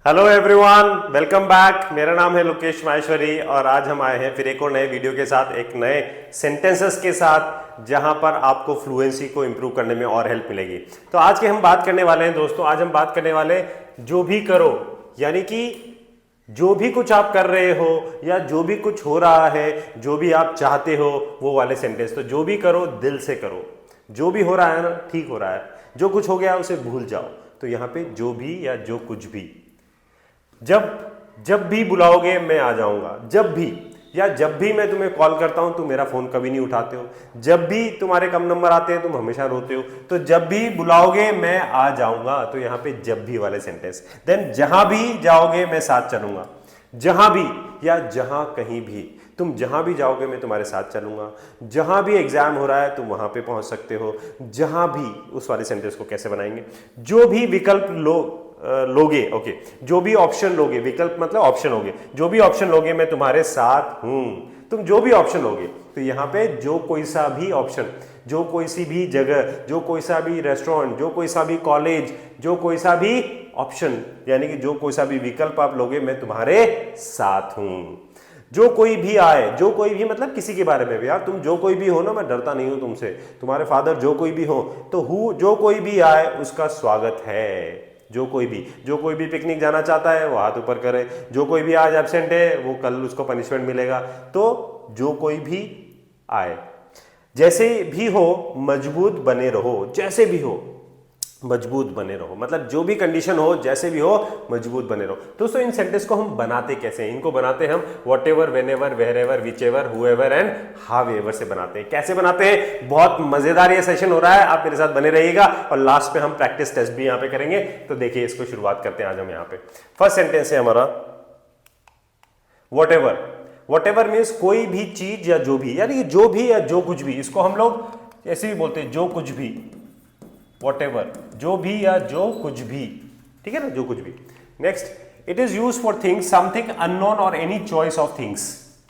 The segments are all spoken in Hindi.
Hello everyone, welcome back. मेरा नाम है लोकेश माहेश्वरी और आज हम आए हैं फिर एक और नए वीडियो के साथ, एक नए सेंटेंसेस के साथ, जहां पर आपको फ्लुएंसी को इंप्रूव करने में और हेल्प मिलेगी। तो आज के हम बात करने वाले हैं दोस्तों, आज हम बात करने वाले जो भी करो, यानी कि जो भी कुछ आप कर रहे हो या जो भी कुछ हो रहा है, जो भी आप चाहते हो वो वाले सेंटेंस। तो जो भी करो दिल से करो, जो भी हो रहा है ना ठीक हो रहा है, जो कुछ हो गया उसे भूल जाओ। तो यहाँ पे जो भी या जो कुछ भी, जब जब भी बुलाओगे मैं आ जाऊंगा, जब भी या जब भी मैं तुम्हें कॉल करता हूं तुम मेरा फोन कभी नहीं उठाते हो, जब भी तुम्हारे कम नंबर आते हैं तुम हमेशा रोते हो, तो जब भी बुलाओगे मैं आ जाऊंगा। तो यहां पे जब भी वाले सेंटेंस। देन जहां भी जाओगे मैं साथ चलूंगा, जहां भी या जहां कहीं भी, तुम जहां भी जाओगे मैं तुम्हारे साथ चलूंगा। जहां भी एग्जाम हो रहा है तुम वहां पे पहुंच सकते हो, जहां भी। उस वाले सेंटेंस को कैसे बनाएंगे? जो भी विकल्प लोगे, ओके, जो भी ऑप्शन लोगे, विकल्प मतलब ऑप्शन लोगे, जो भी ऑप्शन लोगे मैं तुम्हारे साथ हूं। तुम जो भी ऑप्शन लोगे, तो यहां पे जो कोई सा भी ऑप्शन, जो कोई सी भी जगह, जो कोई सा भी रेस्टोरेंट, जो कोई सा भी कॉलेज, जो कोई सा भी ऑप्शन, यानी कि जो कोई सा भी विकल्प आप लोगे मैं तुम्हारे साथ हूं। जो कोई भी आए, जो कोई भी मतलब किसी के बारे में भी, यार तुम जो कोई भी हो ना, मैं डरता नहीं हूं तुमसे, तुम्हारे फादर जो कोई भी हो, तो जो कोई भी आए उसका स्वागत है। जो कोई भी पिकनिक जाना चाहता है वो हाथ ऊपर करे, जो कोई भी आज एब्सेंट है वो कल उसको पनिशमेंट मिलेगा। तो जो कोई भी आए, जैसे भी हो मजबूत बने रहो, जैसे भी हो मजबूत बने रहो, मतलब जो भी कंडीशन हो, जैसे भी हो मजबूत बने रहो। दोस्तों इन सेंटेंस को हम बनाते कैसे हैं? इनको बनाते हम whatever, whenever, wherever, whichever, whoever and however से बनाते हैं। कैसे बनाते हैं? बहुत मजेदार ये सेशन हो रहा है, आप मेरे साथ बने रहिएगा और लास्ट पे हम प्रैक्टिस टेस्ट भी यहां पे करेंगे। तो देखिए इसको शुरुआत करते हैं आज हम। यहाँ पे फर्स्ट सेंटेंस है हमारा what ever. What ever means कोई भी चीज या जो भी, यानी जो भी या जो कुछ भी, इसको हम लोग ऐसे भी बोलते हैं, जो कुछ भी, वॉट एवर, जो भी या जो कुछ भी, ठीक है ना, जो कुछ भी। Next, it is use for things something unknown और एनी चॉइस ऑफ थिंग्स।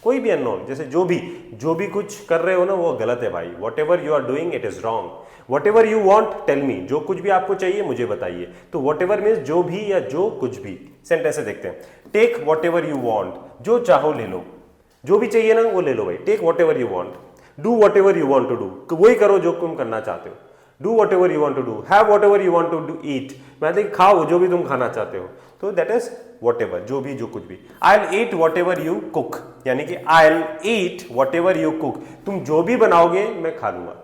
कोई भी अननोन, जैसे जो भी कुछ कर रहे हो ना वो गलत है भाई। Whatever you are doing it is wrong. Whatever you want tell me, जो कुछ भी आपको चाहिए मुझे बताइए। तो वॉट एवर मीन्स जो भी या जो कुछ भी। सेंटेंस से देखते हैं। Take whatever you want, जो चाहो ले लो, जो भी चाहिए ना वो ले लो भाई। Take whatever you want. Do whatever you want to do, वही करो जो तुम करना चाहते हो। Do whatever you want to do, have whatever you want to eat, मतलब खाओ जो भी तुम खाना चाहते हो। तो दैट इज वॉट एवर, जो भी जो कुछ भी। I will eat what ever you cook, यानी कि I will eat what ever you cook, तुम जो भी बनाओगे मैं खा लूंगा।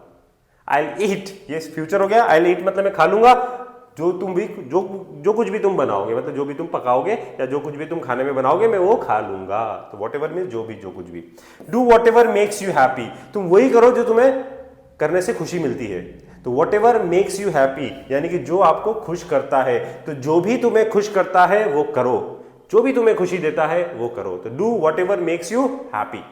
आई विल ईट, ये फ्यूचर हो गया। आई विल ईट मतलब मैं खा लूंगा, जो तुम भी जो कुछ भी तुम बनाओगे, मतलब जो भी तुम पकाओगे या जो कुछ भी तुम खाने में बनाओगे मैं वो खा लूंगा। तो वॉट एवर मीन्स जो भी जो कुछ भी। Do what ever makes you happy, तुम वही करो जो तुम्हें करने से खुशी मिलती है। तो what ever makes you happy, यानी कि जो आपको खुश करता है, तो जो भी तुम्हें खुश करता है वो करो, जो भी तुम्हें खुशी देता है वो करो। तो do what ever makes you happy.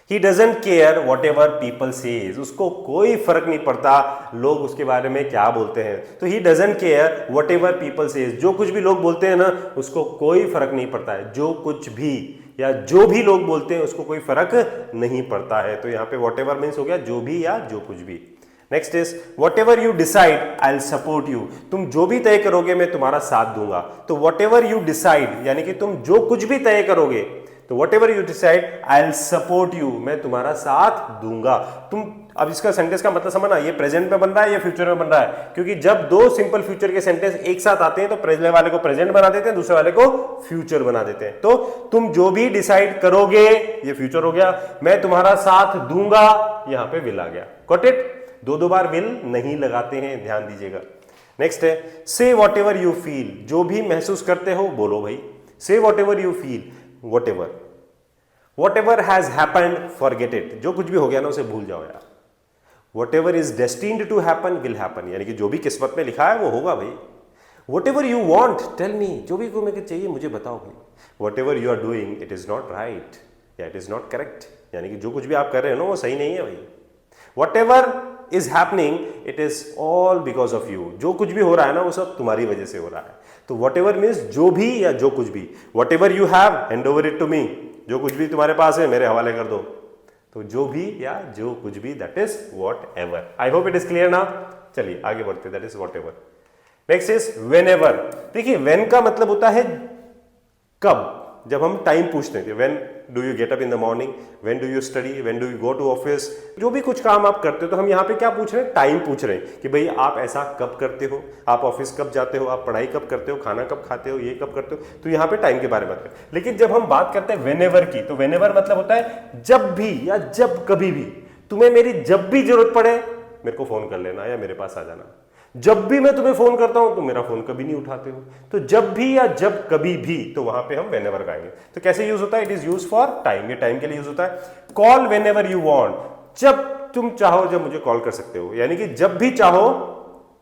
He doesn't care whatever people says, उसको कोई फर्क नहीं पड़ता लोग उसके बारे में क्या बोलते हैं। तो he doesn't care whatever people says, जो कुछ भी लोग बोलते हैं ना उसको कोई फर्क नहीं पड़ता है। जो कुछ भी या जो भी लोग बोलते हैं उसको कोई फर्क नहीं पड़ता है। तो यहाँ पे whatever मीन्स हो गया जो भी या जो कुछ भी। Next is what ever you decide I will support you, तुम जो भी तय करोगे मैं तुम्हारा साथ दूंगा। तो वॉट एवर यू डिसाइड, यानी कि तुम जो कुछ भी तय करोगे, तो what ever you decide I will support you, मैं तुम्हारा साथ दूंगा। तुम अब इसका सेंटेंस का मतलब समझना, ये प्रेजेंट में बन रहा है या फ्यूचर में बन रहा है, क्योंकि जब दो सिंपल फ्यूचर के सेंटेंस एक साथ आते हैं तो पहले वाले को प्रेजेंट बना देते हैं, दूसरे वाले को फ्यूचर बना देते हैं। तो तुम जो भी डिसाइड करोगे, ये फ्यूचर हो गया, मैं तुम्हारा साथ दूंगा, यहां पे विल आ गया। Got it? दो बार विल नहीं लगाते हैं, ध्यान दीजिएगा। नेक्स्ट है से वॉट एवर यू फील, जो भी महसूस करते हो बोलो भाई। से what ever you feel, what ever has happened forget it, जो कुछ भी हो गया ना उसे भूल जाओ यार। Whatever is destined to happen will happen, यानी कि जो भी किस्मत में लिखा है वो होगा भाई। Whatever you want tell me, जो भी तुम्हें चाहिए मुझे बताओ भाई। Whatever you are doing it is not right या इट इज नॉट करेक्ट, यानी कि जो कुछ भी आप कर रहे हो ना वो सही नहीं है भाई। Whatever is happening it is all because of you, जो कुछ भी हो रहा है ना वो सब तुम्हारी वजह से हो रहा है। तो वॉट एवर मीन्स जो भी या जो कुछ भी। Whatever you have hand over it to me, जो कुछ भी तुम्हारे पास है मेरे हवाले कर दो। तो जो भी या जो कुछ भी, that is what ever. I hope it is clear ना। चलिए आगे बढ़ते, that is what ever. Next is whenever. देखिए व्हेन का मतलब होता है कब, जब हम टाइम पूछते हैं, when do you get up in the morning, when do you study, when do you go to office, जो भी कुछ काम आप करते हो तो हम यहाँ पे क्या पूछ रहे हैं, टाइम पूछ रहे हैं कि भाई आप ऐसा कब करते हो, आप ऑफिस कब जाते हो, आप पढ़ाई कब करते हो, खाना कब खाते हो, ये कब करते हो, तो यहाँ पे टाइम के बारे में बात करें। लेकिन जब हम बात करते हैं व्हेनेवर की, तो व्हेनेवर मतलब होता है जब भी या जब कभी भी तुम्हें मेरी जब भी जरूरत पड़े मेरे को फोन कर लेना या मेरे पास आ जाना। जब भी मैं तुम्हें फोन करता हूं तो मेरा फोन कभी नहीं उठाते हो, तो जब भी या जब कभी भी, तो वहां पे हम व्हेनेवर गाएंगे। तो कैसे यूज होता है, it is use for time, ये टाइम के लिए यूज होता है। कॉल व्हेनेवर यू वांट, जब तुम चाहो जब मुझे कॉल कर सकते हो, यानी कि जब भी चाहो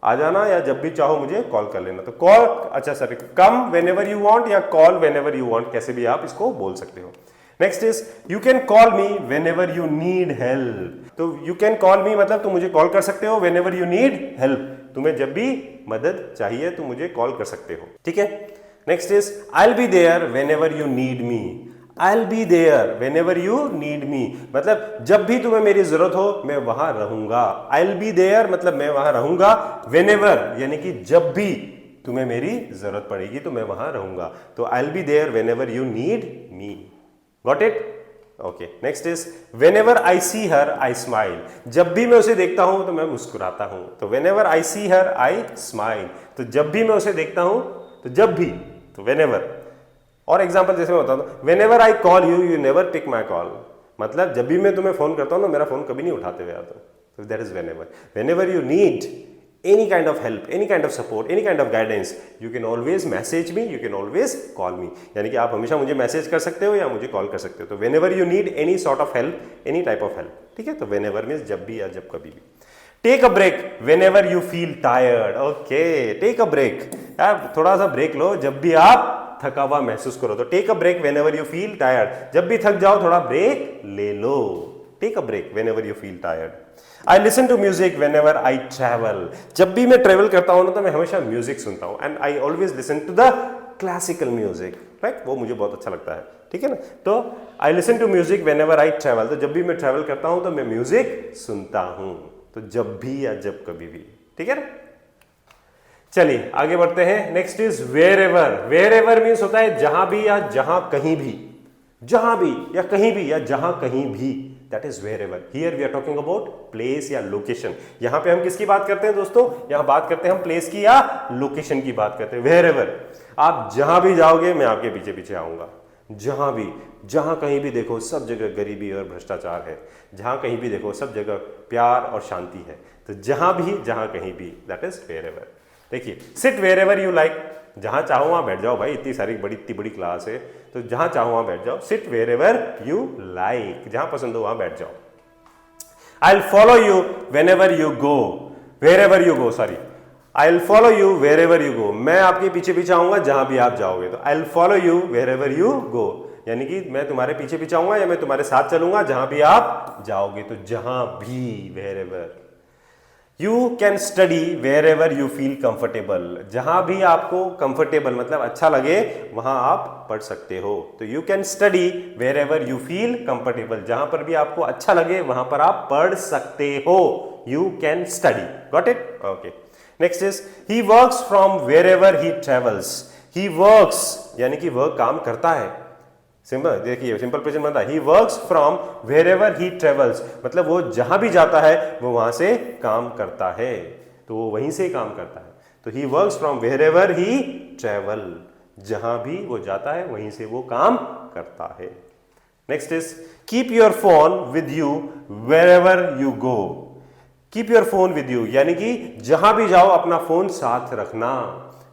आ जाना या जब भी चाहो मुझे कॉल कर लेना। तो कॉल, अच्छा sir, come whenever you want या कॉल व्हेनेवर यू वांट, कैसे भी आप इसको बोल सकते हो। Next is you can call me whenever you need help. तो यू कैन कॉल मी मतलब तुम मुझे कॉल कर सकते हो, व्हेनेवर यू नीड हेल्प, तुम्हें जब भी मदद चाहिए तो मुझे कॉल कर सकते हो, ठीक है। Next is I will be there whenever you need me. I will be there whenever you need me मतलब जब भी तुम्हें मेरी जरूरत हो मैं वहां रहूंगा। आई विल बी देयर मतलब मैं वहां रहूंगा, व्हेनेवर यानी कि जब भी तुम्हें मेरी जरूरत पड़ेगी तो मैं वहां रहूंगा। तो I will be there whenever you need me. Got it? Okay. Next is whenever I see her I smile. जब भी मैं उसे देखता हूं तो मैं मुस्कुराता हूं। तो whenever I see her I smile, तो जब भी मैं उसे देखता हूं तो जब भी, तो व्हेनेवर। और एग्जांपल जैसे मैं बताता हूं, whenever I call you you never pick my call, मतलब जब भी मैं तुम्हें फोन करता हूं ना मेरा फोन कभी नहीं उठाते हुए आता। तो that is whenever. Whenever you need any kind of help, any kind of support, any kind of guidance, you can always message me, you can always call me। यानी कि आप हमेशा मुझे मैसेज कर सकते हो या मुझे कॉल कर सकते हो। तो whenever you need any sort of help, any type of help, ठीक है। तो whenever means जब भी या जब कभी भी। Take a break whenever you feel tired। Okay, take a break, यार थोड़ा सा ब्रेक लो जब भी आप थका हुआ महसूस करो। तो take a break whenever you feel tired, जब भी थक जाओ थोड़ा ब्रेक ले लो। Take a break whenever you feel tired। I listen to music whenever I travel। जब भी मैं ट्रेवल करता हूं ना तो मैं हमेशा म्यूजिक सुनता हूं। And I always listen to the classical music, right, वो मुझे बहुत अच्छा लगता है, ठीक है ना। तो I listen to music whenever I travel, तो जब भी मैं ट्रेवल करता हूं तो मैं म्यूजिक सुनता हूं। तो जब भी या जब कभी भी, ठीक है ना। चलिए आगे बढ़ते हैं। Next is wherever. Wherever means होता है जहां भी या जहां कहीं भी, जहां भी या कहीं भी या जहां कहीं भी, that is wherever. Here we are talking about place या लोकेशन। यहां पे हम किसकी बात करते हैं दोस्तों, यहां बात करते हैं हम प्लेस की या लोकेशन की बात करते हैं। वेयर एवर, आप जहां भी जाओगे मैं आपके पीछे पीछे आऊंगा। जहां भी, जहां कहीं भी देखो सब जगह गरीबी और भ्रष्टाचार है, जहां कहीं भी देखो सब जगह प्यार और शांति है। तो जहां भी, जहां कहीं भी, दैट इज वेयर एवर। देखिए, sit wherever you like, जहां चाहो वहां बैठ जाओ भाई, इतनी बड़ी क्लास है तो जहां चाहो वहां बैठ जाओ। Sit wherever you like, जहां पसंद हो वहां बैठ जाओ। I will follow you whenever you go, wherever you go, sorry, I will follow you wherever you go, मैं आपके पीछे पीछे आऊंगा जहां भी आप जाओगे। तो I will follow you wherever you go, यानी कि मैं तुम्हारे पीछे पीछे आऊंगा या मैं तुम्हारे साथ चलूंगा जहां भी आप जाओगे। तो जहां भी, wherever. You can study wherever you feel comfortable, जहां भी आपको कंफर्टेबल मतलब अच्छा लगे वहां आप पढ़ सकते हो। तो you can study wherever you feel comfortable, जहां पर भी आपको अच्छा लगे वहां पर आप पढ़ सकते हो। You can study, got it? Okay. Next is he works from wherever he travels. He works यानी कि वह काम करता है, सिंपल, देखिए सिंपल प्रेजेंट बनता है। He works from wherever he travels, मतलब वो जहां भी जाता है वो वहां से काम करता है, तो वो वहीं से काम करता है। तो he works from wherever he travel, जहां भी वो जाता है वहीं से वो काम करता है। Next is keep your phone with you wherever you go. Keep your phone with you यानी कि जहां भी जाओ अपना फोन साथ रखना।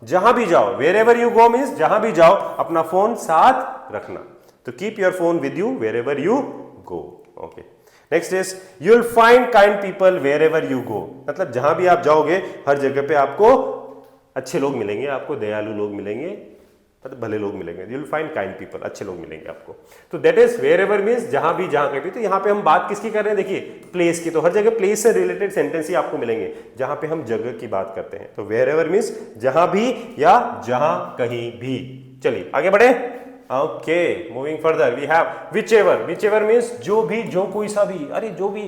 जहां भी जाओ, wherever you go means जहां भी जाओ अपना फोन साथ रखना। तो keep your phone with you wherever you go. Okay. Next is you will find kind people wherever you go, मतलब जहां भी आप जाओगे हर जगह पे आपको अच्छे लोग मिलेंगे, आपको दयालु लोग मिलेंगे, मतलब भले लोग मिलेंगे। You will find kind people, अच्छे लोग मिलेंगे आपको। तो that is wherever means जहां भी, जहां कहीं भी। तो यहां पे हम बात किसकी कर रहे हैं, देखिए प्लेस की। तो हर जगह प्लेस से रिलेटेड सेंटेंस ही आपको मिलेंगे जहां पे हम जगह की बात करते हैं। तो वेयर एवर मीन्स जहां भी या जहां कहीं भी। चलिए आगे बढ़े। Okay, moving further we have whichever. Whichever means जो भी, जो कोई सा भी। अरे जो भी,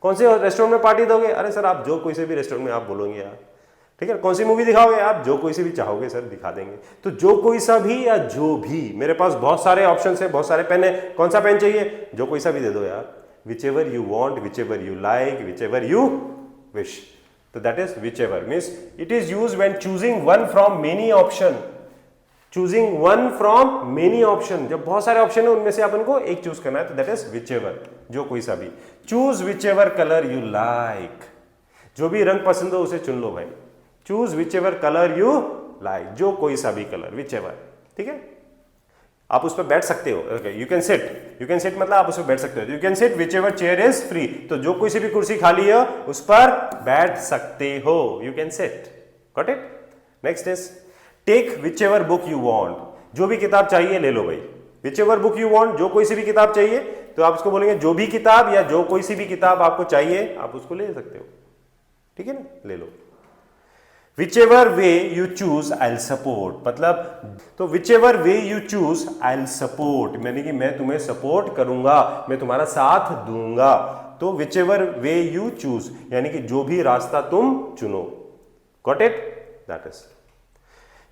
कौन से रेस्टोरेंट में पार्टी दोगे, अरे सर आप जो कोई से भी रेस्टोरेंट में आप बोलोगे यार, ठीक है, कौन सी मूवी दिखाओगे आप, जो कोई सी भी चाहोगे सर दिखा देंगे। तो जो कोई सा भी या जो भी, मेरे पास बहुत सारे ऑप्शन है, बहुत सारे पेन है, कौन सा पेन चाहिए, जो कोई सा भी दे दो यार, whichever you want, whichever you like, whichever you wish. तो that is whichever means it is use when choosing one from many option, choosing one from many option, जब बहुत सारे ऑप्शन है उनमें से अपन को एक चूज करना है, तो दैट इज विच एवर, जो कोई सा भी। Choose which ever colour you like, जो भी रंग पसंद हो उसे चुन लो भाई, choose which ever colour you like, जो कोई सा भी कलर, विच एवर, ठीक है। आप उस पर बैठ सकते हो, you can seat, you can seat मतलब आप उस पर बैठ सकते हो, you can seat which ever chair is free, तो जो कोई सी भी कुर्सी खाली है उस पर बैठ सकते हो, you can sit, got it. Next is take whichever book you want, जो भी किताब चाहिए ले लो भाई, whichever book you want, जो कोई सी भी किताब चाहिए, तो आप उसको बोलेंगे जो भी किताब, या जो कोई सी भी किताब आपको चाहिए आप उसको ले सकते हो, ठीक है ना, ले लो। Whichever way you choose, I'll support, मतलब तो whichever way you choose, I'll support, मैंने कि मैं तुम्हें सपोर्ट करूंगा, मैं तुम्हारा साथ दूंगा। तो whichever way you choose यानी कि जो भी रास्ता तुम चुनो, got it? That is.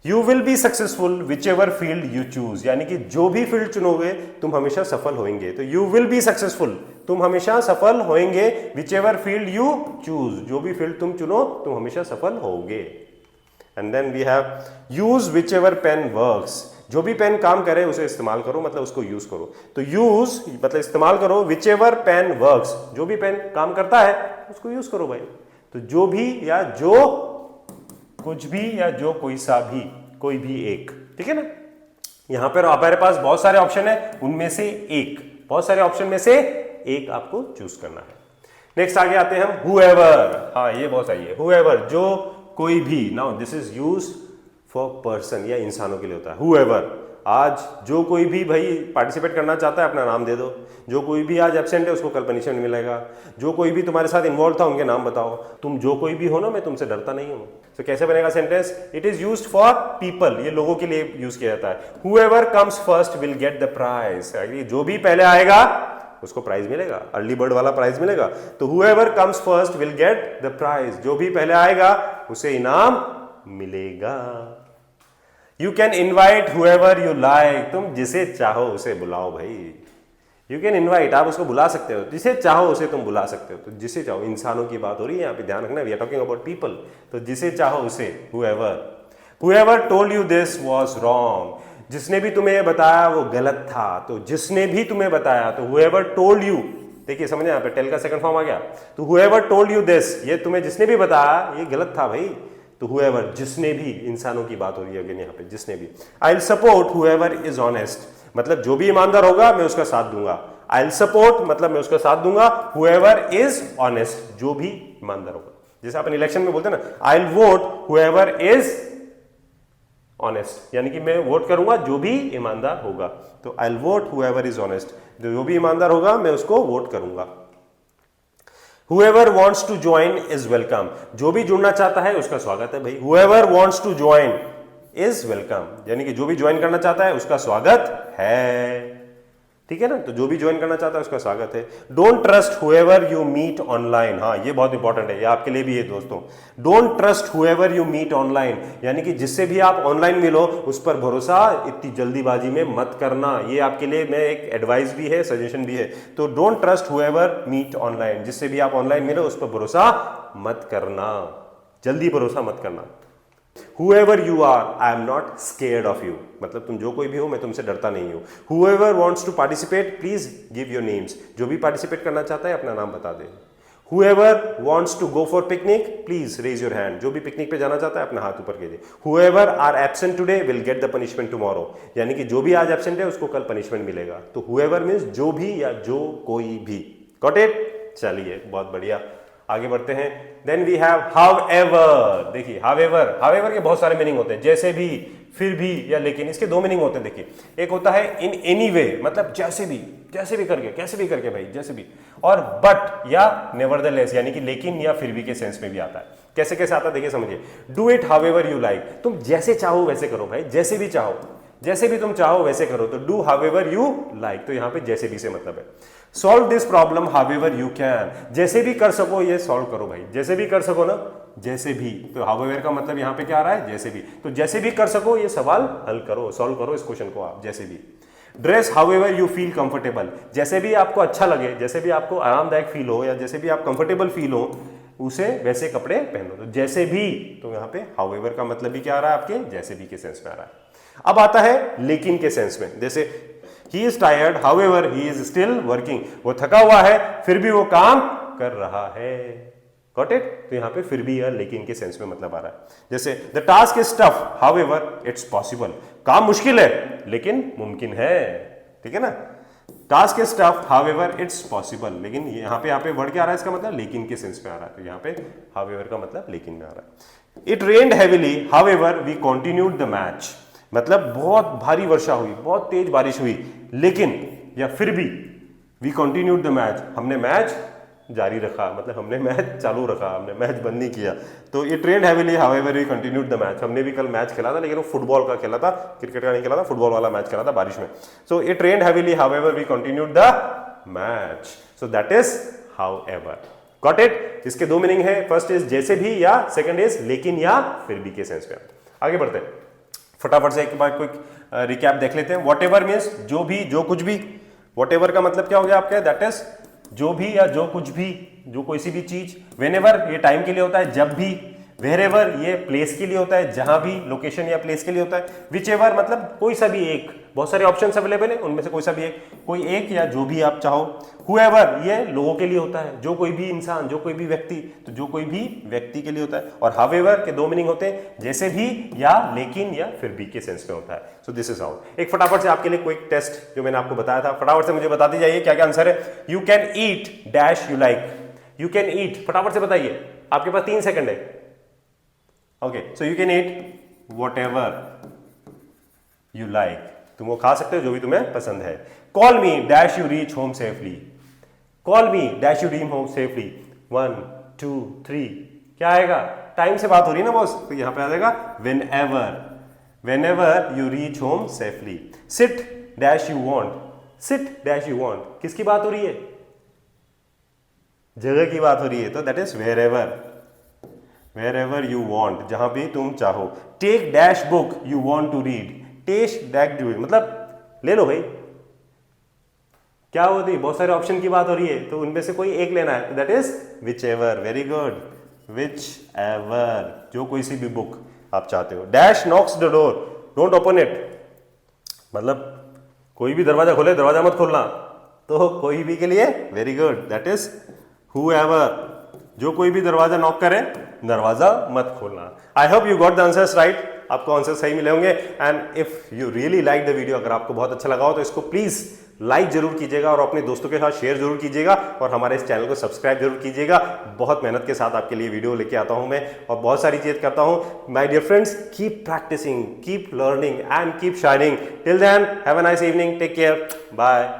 You will be successful whichever field you choose, यानी कि जो भी फील्ड चुनोगे तुम हमेशा सफल होंगे। तो you will be successful, तुम हमेशा सफल होंगे, whichever field you choose, जो भी फील्ड तुम चुनो तुम हमेशा सफल होगे। And then we have use whichever pen works, जो भी पेन काम करे उसे इस्तेमाल करो, मतलब उसको यूज करो। तो यूज मतलब इस्तेमाल करो, whichever pen works, जो भी पेन काम करता है उसको यूज करो भाई। तो जो भी या जो कुछ भी या जो कोई सा भी, कोई भी एक, ठीक है ना। यहां पर हमारे पास बहुत सारे ऑप्शन है, उनमें से एक, बहुत सारे ऑप्शन में से एक आपको चूज करना है। नेक्स्ट आगे आते हैं हम whoever, हाँ ये बहुत सही है, whoever, जो कोई भी। Now this is use for person या इंसानों के लिए होता है whoever। आज जो कोई भी भाई पार्टिसिपेट करना चाहता है अपना नाम दे दो, जो कोई भी आज एब्सेंट है उसको कल पनिशमेंट मिलेगा, जो कोई भी तुम्हारे साथ इन्वॉल्व था उनके नाम बताओ, तुम जो कोई भी हो ना, मैं तुमसे डरता नहीं हूं। तो कैसे बनेगा sentence, it is used for people, ये लोगों के लिए यूज किया जाता है। whoever comes first will get the prize, जो भी पहले आएगा उसको प्राइज मिलेगा, अर्ली बर्ड वाला प्राइज मिलेगा। तो whoever comes first will get the prize, जो भी पहले आएगा उसे इनाम मिलेगा। You can invite whoever you like, तुम जिसे चाहो उसे बुलाओ भाई। You can invite, आप उसको बुला सकते हो, जिसे चाहो उसे तुम बुला सकते हो। तो जिसे चाहो, इंसानों की बात हो रही है यहाँ पे, ध्यान रखना, we are talking about people। तो जिसे चाहो उसे, whoever told you this was wrong, जिसने भी तुम्हें ये बताया वो गलत था। तो जिसने भी तुम्हें बताया, तो whoever told you, देखिए समझे यहाँ पे टेल का सेकंड फॉर्म आ गया। तो whoever told you this, ये तुम्हें जिसने भी बताया ये गलत था भाई। तो whoever, जिसने भी, इंसानों की बात हो रही है अगेन यहाँ पे, जिसने भी। I'll support whoever is honest, मतलब जो भी ईमानदार होगा मैं उसका साथ दूंगा। I'll support मतलब मैं उसका साथ दूंगा whoever is honest, जो भी ईमानदार होगा। जैसे अपन इलेक्शन में बोलते हैं ना, I'll vote whoever is honest, यानी कि मैं वोट करूंगा जो भी ईमानदार होगा। तो I'll vote whoever is honest, जो भी ईमानदार होगा मैं उसको वोट करूंगा। Whoever wants to join is welcome, जो भी जुड़ना चाहता है उसका स्वागत है भाई। Whoever wants to join is welcome, यानी कि जो भी ज्वाइन करना चाहता है उसका स्वागत है, ठीक है ना। तो जो भी ज्वाइन करना चाहता है उसका स्वागत है। Don't trust whoever you meet online, हाँ ये बहुत इंपॉर्टेंट है, ये आपके लिए भी है दोस्तों। Don't trust whoever you meet online, यानी कि जिससे भी आप ऑनलाइन मिलो उस पर भरोसा इतनी जल्दीबाजी में मत करना। ये आपके लिए मैं एक एडवाइस भी है, सजेशन भी है। तो don't trust whoever meet online, जिससे भी आप ऑनलाइन मिलो उस पर भरोसा मत करना, जल्दी भरोसा मत करना। Whoever you are, I am not scared of you, मतलब तुम जो कोई भी हो मैं तुमसे डरता नहीं हूं। Whoever wants to participate, please give your names, जो भी पार्टिसिपेट करना चाहता है अपना नाम बता दे। Whoever wants to go for picnic, please raise your hand, जो भी पिकनिक पे जाना चाहता है अपना हाथ ऊपर कर दे। Whoever are absent today will get the punishment tomorrow, यानी कि जो भी आज एब्सेंट है उसको कल पनिशमेंट मिलेगा। तो whoever means जो भी या जो कोई भी, got it? चलिए बहुत बढ़िया, आगे बढ़ते हैं। देन वी हैव however, देखिए however के बहुत सारे मीनिंग होते हैं, जैसे भी, फिर भी या लेकिन। इसके दो मीनिंग होते हैं, देखिए एक होता है इन एनी वे, मतलब जैसे भी करके, कैसे भी करके भाई, जैसे भी। और बट या नेवरदलेस, यानी कि लेकिन या फिर भी के सेंस में भी आता है। कैसे कैसे आता है देखिए, समझिए। Do it however you like, तुम जैसे चाहो वैसे करो भाई, जैसे भी चाहो, जैसे भी तुम चाहो वैसे करो। तो डू हाउएवर यू लाइक, तो यहां पे जैसे भी से मतलब है। Solve this problem however you can, जैसे भी कर सको ये सॉल्व करो भाई, जैसे भी कर सको ना जैसे भी, तो हाउएवर का मतलब यहाँ पे क्या आ रहा है, जैसे भी। तो जैसे भी कर सको ये सवाल हल करो, सॉल्व करो इस क्वेश्चन को आप, जैसे भी। Dress however you feel comfortable, जैसे भी आपको अच्छा लगे, जैसे भी आपको आरामदायक फील हो या जैसे भी आप कंफर्टेबल फील हो, उसे वैसे कपड़े पहनो। तो जैसे भी, तो यहाँ पे हाउएवर का मतलब भी क्या आ रहा है आपके, जैसे भी के सेंस में आ रहा है। अब आता है लेकिन के सेंस में, जैसे he is tired however he is still working, वो थका हुआ है फिर भी वो काम कर रहा है। Got it? तो यहाँ पे फिर भी या लेकिन के सेंस में मतलब आ रहा है। जैसे the task is tough however it's possible, काम मुश्किल है लेकिन मुमकिन है। ठीक है ना, task is tough however it's possible, लेकिन यहाँ पे वर्ड क्या आ रहा है, इसका मतलब लेकिन के सेंस में आ रहा है। तो यहाँ पे हाउएवर का मतलब लेकिन में आ रहा है। It rained heavily however we continued the match, मतलब बहुत भारी वर्षा हुई, बहुत तेज बारिश हुई, लेकिन या फिर भी वी कंटिन्यूड द मैच, हमने मैच जारी रखा, मतलब हमने मैच चालू रखा, हमने मैच बंद नहीं किया। तो it rained heavily however we continued the match, हमने भी कल मैच खेला था लेकिन वो फुटबॉल का खेला था, क्रिकेट का नहीं खेला था, फुटबॉल वाला मैच खेला था बारिश में। So it rained heavily however we continued the match, so that is however. Got it? इसके दो मीनिंग है, फर्स्ट इज जैसे भी या सेकंड इज लेकिन या फिर भी के सेंस में। आगे बढ़ते हैं, फटाफट से एक बार क्विक रिकैप देख लेते हैं। वॉट एवर मीन्स जो भी, जो कुछ भी। वॉट एवर का मतलब क्या हो गया आपका, दैट इज जो भी या जो कुछ भी, जो कोई सी भी चीज। व्हेनेवर ये टाइम के लिए होता है, जब भी। वेरेवर ये प्लेस के लिए होता है, जहां भी, लोकेशन या प्लेस के लिए होता है। विच एवर मतलब कोई सा भी एक, बहुत सारे ऑप्शंस अवेलेबल है, उनमें से कोई सा भी एक, कोई एक या जो भी आप चाहो। हुएवर ये लोगों के लिए होता है, जो कोई भी इंसान, जो कोई भी व्यक्ति, तो जो कोई भी व्यक्ति के लिए होता है। और हाउएवर के दो मीनिंग होते हैं, जैसे भी या लेकिन या फिर भी के सेंस में होता है। So this is how. एक फटाफट से आपके लिए क्विक टेस्ट जो मैंने आपको बताया था, फटाफट से मुझे बताते जाइए क्या क्या आंसर है। You can eat dash you like, you can eat, फटाफट से बताइए, आपके पास 3 सेकंड है। Okay, so you can eat what ever you like, तुम वो खा सकते हो जो भी तुम्हें पसंद है। Call me dash you reach home safely, call me dash you reach home safely. 1 2 3 क्या आएगा, टाइम से बात हो रही है ना बॉस, तो यहां पे आ जाएगा whenever you reach home safely. Sit dash you want, sit dash you want, किसकी बात हो रही है, जगह की बात हो रही है, तो that is wherever you want, जहां भी तुम चाहो। Take dash book you want to read, test dash मतलब ले लो भाई, क्या होती है, बहुत सारे ऑप्शन की बात हो रही है, तो उनमें से कोई एक लेना है, that is which ever. Very good, which ever, जो कोई सी भी बुक आप चाहते हो। Dash Knox the door, don't open it, मतलब कोई भी दरवाजा खोले, दरवाजा मत खोलना, तो कोई भी के लिए very good, that is whoever, जो कोई भी दरवाजा नॉक करे, दरवाजा मत खोलना। I hope you got the answers right, आपको आंसर सही मिले होंगे। And if you really like the video, अगर आपको बहुत अच्छा लगा हो तो इसको प्लीज लाइक जरूर कीजिएगा और अपने दोस्तों के साथ शेयर जरूर कीजिएगा और हमारे इस चैनल को सब्सक्राइब जरूर कीजिएगा। बहुत मेहनत के साथ आपके लिए वीडियो लेके आता हूं मैं और बहुत सारी चीज करता हूं। My dear friends, keep practising, keep learning and keep shining. Till then, have a nice evening, take care, bye.